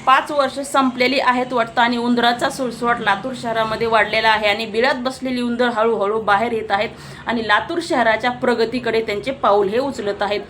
5 वर्ष संपलेली आहेत वाटतं आणि उंदराचा सुळसुळाट लातूर शहरामध्ये वाढलेला आहे आणि बिळात बसलेली उंदर हळूहळू बाहेर येत आहेत आणि लातूर शहराच्या प्रगतीकडे त्यांचे पाऊल हे उचलत आहेत.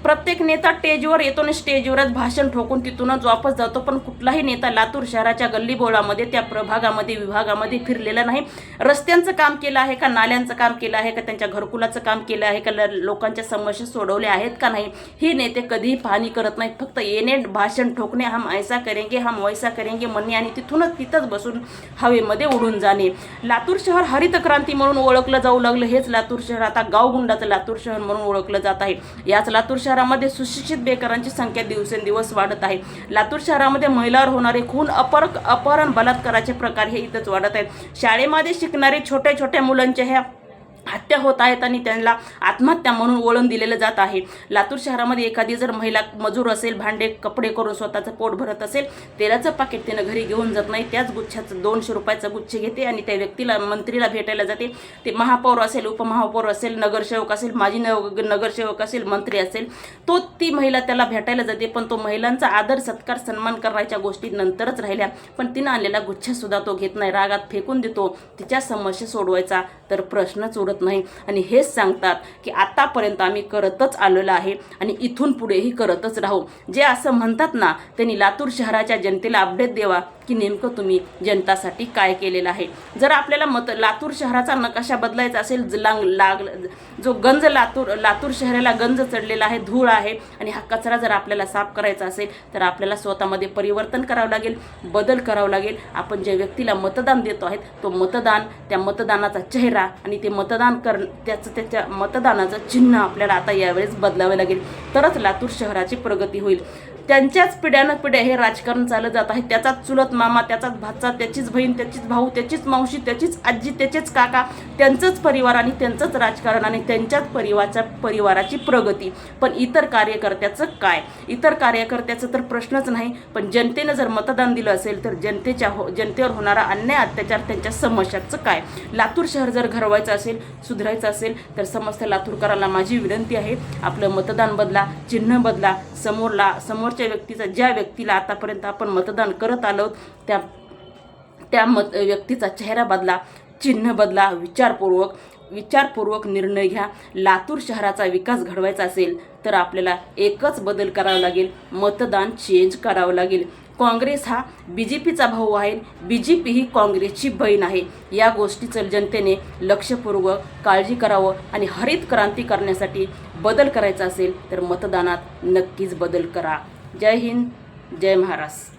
प्रत्येक नेता स्टेजवर येतो आणि स्टेजवरच भाषण ठोकून तिथूनच वापस जातो, पण कुठलाही नेता लातूर शहराच्या गल्लीबोळामध्ये त्या प्रभागामध्ये विभागामध्ये फिरलेला नाही. रस्त्यांचं काम केलं आहे का, नाल्यांचं काम केलं आहे का, त्यांच्या घरकुलाचं काम केलं आहे का, लोकांच्या समस्या सोडवल्या आहेत का नाही, ही नेते कधीही पाहणी करत नाहीत. फक्त येणे, भाषण ठोकणे, हम ऐसा करेंगे हम वैसा करेंगे म्हणणे आणि तिथंच बसून हवेमध्ये उडून जाणे. लातूर शहर हरित क्रांती म्हणून ओळखलं जाऊ लागलं. हेच लातूर शहर आता गावगुंडाचं लातूर शहर म्हणून ओळखलं जात आहे. याच लातूर शहरामध्ये सुशिक्षित बेकारांची संख्या दिवसेंदिवस वाढत आहे. लातूर शहरामध्ये महिलांवर होणारे खून, अपहरण, बलात्काराचे प्रकार हे इथंच वाढत आहेत. शाळेमध्ये शिकणारे छोट्या छोट्या मुलांच्या ह्या हत्या होत आहेत आणि त्यांना आत्महत्या म्हणून वळण दिलेलं जात आहे. लातूर शहरामध्ये एखादी जर महिला मजूर असेल, भांडे कपडे करून स्वतःचं पोट भरत असेल, तेलाचं पाकिट तिनं घरी घेऊन जात नाही, त्याच गुच्छाचं 200 रुपयाचा गुच्छ घेते आणि त्या व्यक्तीला, मंत्रीला भेटायला जाते. ते महापौर असेल, उपमहापौर असेल, नगरसेवक असेल, माजी नगरसेवक असेल, मंत्री असेल, ती महिला त्याला भेटायला जाते. पण तो महिलांचा आदर सत्कार सन्मान करायच्या गोष्टी नंतरच राहिल्या, पण तिनं आणलेला गुच्छ सुद्धा तो घेत नाही, रागात फेकून देतो. तिच्या समस्या सोडवायचा तर प्रश्नच उडत नाही. आणि हेच सांगतात की आतापर्यंत आम्ही करतच आलेलो आहे आणि इथून पुढेही करतच राहू. जे असं म्हणतात ना, त्यांनी लातूर शहराच्या जनतेला अपडेट द्यावा की नेमकं तुम्ही जनतासाठी काय केलेलं आहे. जर आपल्याला लातूर शहराचा नकाशा बदलायचा असेल, जो गंज लातूर शहराला गंज चढलेला आहे, धूळ आहे आणि हा कचरा जर आपल्याला साफ करायचा असेल तर आपल्याला स्वतःमध्ये परिवर्तन करावं लागेल, बदल करावं लागेल. आपण ज्या व्यक्तीला मतदान देतो आहे तो मतदान, त्या मतदानाचा चेहरा आणि ते मतदान त्याच्या मतदानाचं चिन्ह आपल्याला आता यावेळेस बदलावे लागेल, तरच लातूर शहराची प्रगती होईल. त्यांच्याच पिढ्यानं पिढ्या हे राजकारण चालत जात आहे. त्याचाच चुलत मामा, त्याचाच भाचा, त्याचीच बहीण, त्याचीच भाऊ, त्याचीच मावशी, त्याचीच आजी, त्याचेच काका, त्यांचंच परिवार आणि त्यांचंच राजकारण आणि त्यांच्याच परिवाराची प्रगती. पण इतर कार्यकर्त्याचं काय? इतर कार्यकर्त्याचं तर प्रश्नच नाही. पण जनतेनं जर मतदान दिलं असेल तर जनतेवर होणारा अन्याय, अत्याचार, त्यांच्या समस्याचं काय? लातूर शहर जर घडवायचं असेल, सुधारायचं असेल तर समस्त लातूरकरांना माझी विनंती आहे, आपलं मतदान बदला, चिन्ह बदला. समोरच्या व्यक्तीचा, ज्या व्यक्तीला आतापर्यंत आपण मतदान करत आलो त्या व्यक्तीचा चेहरा बदला, चिन्ह बदला. विचारपूर्वक निर्णय घ्या. लातूर शहराचा विकास घडवायचा असेल तर आपल्याला एकच बदल करावा लागेल, मतदान चेंज करावं लागेल. काँग्रेस हा BJPचा भाऊ आहे, BJP ही काँग्रेसची बहीण आहे. या गोष्टीचं जनतेने लक्षपूर्वक काळजी करावं आणि हरित क्रांती करण्यासाठी बदल करायचा असेल तर मतदानात नक्कीच बदल करा. जय हिंद, जय महाराष्ट्र.